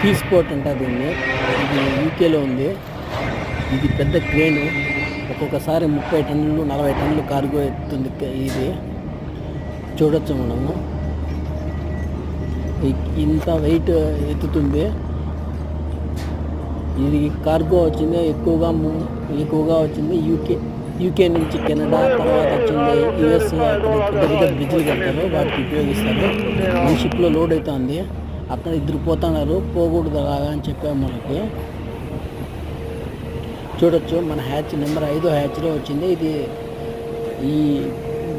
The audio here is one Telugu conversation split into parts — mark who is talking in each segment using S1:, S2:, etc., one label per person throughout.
S1: తీస్పోర్ట్ అంటారు దీన్ని. ఇది యూకేలో ఉంది. ఇది పెద్ద క్రేను, ఒక్కొక్కసారి 30 టన్నులు 40 టన్నులు కార్గో ఎత్తుంది. ఇది చూడొచ్చు మనము. ఇంత వెయిట్ ఎత్తుతుంది. ఇది కార్గో వచ్చింది ఎక్కువగా వచ్చింది యూకే నుంచి కెనడా, తర్వాత వచ్చింది యుఎస్. పెద్ద పెద్ద బ్రిడ్జ్లు కడతారు, వాటికి ఉపయోగిస్తారు. మన షిప్లో లోడ్ అవుతుంది. అక్కడ ఇద్దరు పోతున్నారు, పోకూడదు అలాగా అని చెప్పాము మనకి. చూడొచ్చు మన హ్యాచ్ నెంబర్ 5 హ్యాచ్లో వచ్చింది. ఇది ఈ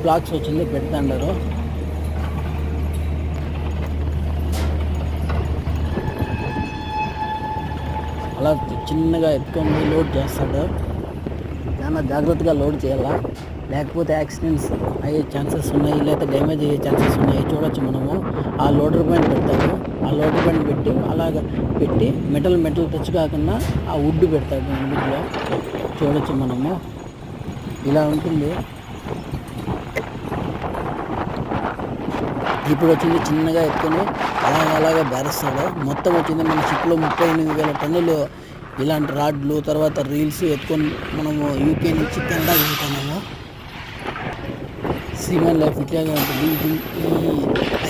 S1: బ్లాక్స్ వచ్చింది పెడతాండారు. అలా చిన్నగా ఎత్తుకొని లోడ్ చేస్తాడు. చాలా జాగ్రత్తగా లోడ్ చేయాలా, లేకపోతే యాక్సిడెంట్స్ అయ్యే ఛాన్సెస్ ఉన్నాయి, లేదా డ్యామేజ్ అయ్యే ఛాన్సెస్ ఉన్నాయి. చూడొచ్చు మనము. ఆ లోడర్ పైన పెడతాడు. ఆ లోడర్ పైన పెట్టి అలాగ పెట్టి మెటల్ టచ్ కాకుండా ఆ వుడ్ పెడతాడు ఇందులో. చూడొచ్చు మనము. ఇలా ఉంటుంది. ఇప్పుడు వచ్చింది చిన్నగా ఎత్తుకొని అలాగా బేరస్తాడు. మొత్తం వచ్చింది మన షిప్లో 38,000 టన్నులు ఇలాంటి రాడ్లు, తర్వాత రీల్స్ ఎత్తుకొని మనము యూకే నుంచి కెనడా వెళ్తున్నాము. సీమెన్ లైఫ్ ఇట్లాగే ఉంటుంది. ఈ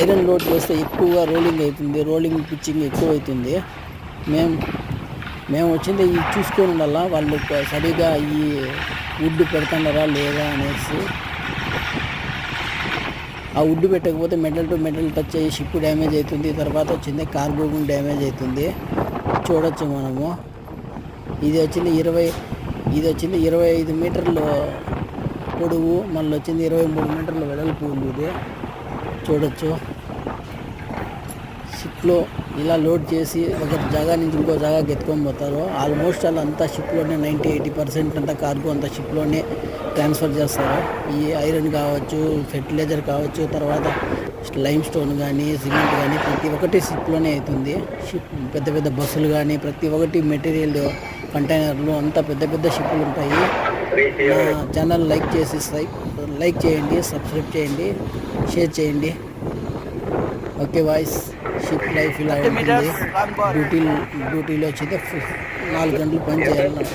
S1: ఐరన్ లోడ్ చేస్తే ఎక్కువగా రోలింగ్ అవుతుంది, రోలింగ్ పిచ్చింగ్ ఎక్కువ అవుతుంది. మేము వచ్చింది ఈ చూసుకొని ఉండాలా, వాళ్ళు సరిగా ఈ వుడ్ పెడుతున్నారా లేదా అనేసి. ఆ వుడ్ పెట్టకపోతే మెటల్ టు మెటల్ టచ్ అయ్యి షిప్ డ్యామేజ్ అవుతుంది. తర్వాత వచ్చింది కార్గో డ్యామేజ్ అవుతుంది. చూడొచ్చు మనము. ఇది వచ్చింది 25 మీటర్లు పొడవు, మళ్ళీ వచ్చింది 23 మీటర్ల వెడల్పు ఉంది. ఇది చూడొచ్చు. షిప్లో ఇలా లోడ్ చేసి ఒక జాగా నుంచి ఇంకో జాగాకి ఎత్తుకొని పోతారు. ఆల్మోస్ట్ అలా అంతా షిప్లోనే 90-80% అంతా కార్గో అంతా షిప్లోనే ట్రాన్స్ఫర్ చేస్తారు. ఈ ఐరన్ కావచ్చు, ఫెర్టిలైజర్ కావచ్చు, తర్వాత లైమ్ స్టోన్ కానీ, సిమెంట్ కానీ ప్రతి ఒక్కటి షిప్లోనే అవుతుంది. పెద్ద పెద్ద బస్సులు కానీ ప్రతి ఒక్కటి మెటీరియల్ కంటైనర్లు అంతా పెద్ద షిప్లు ఉంటాయి. నా ఛానల్ లైక్ చేయండి, సబ్స్క్రైబ్ చేయండి, షేర్ చేయండి. Okay voice. షిప్ లైఫ్ ఇలా ఉంటుంది. డ్యూటీలో వచ్చి 4 గంటలు పని చేయాలి.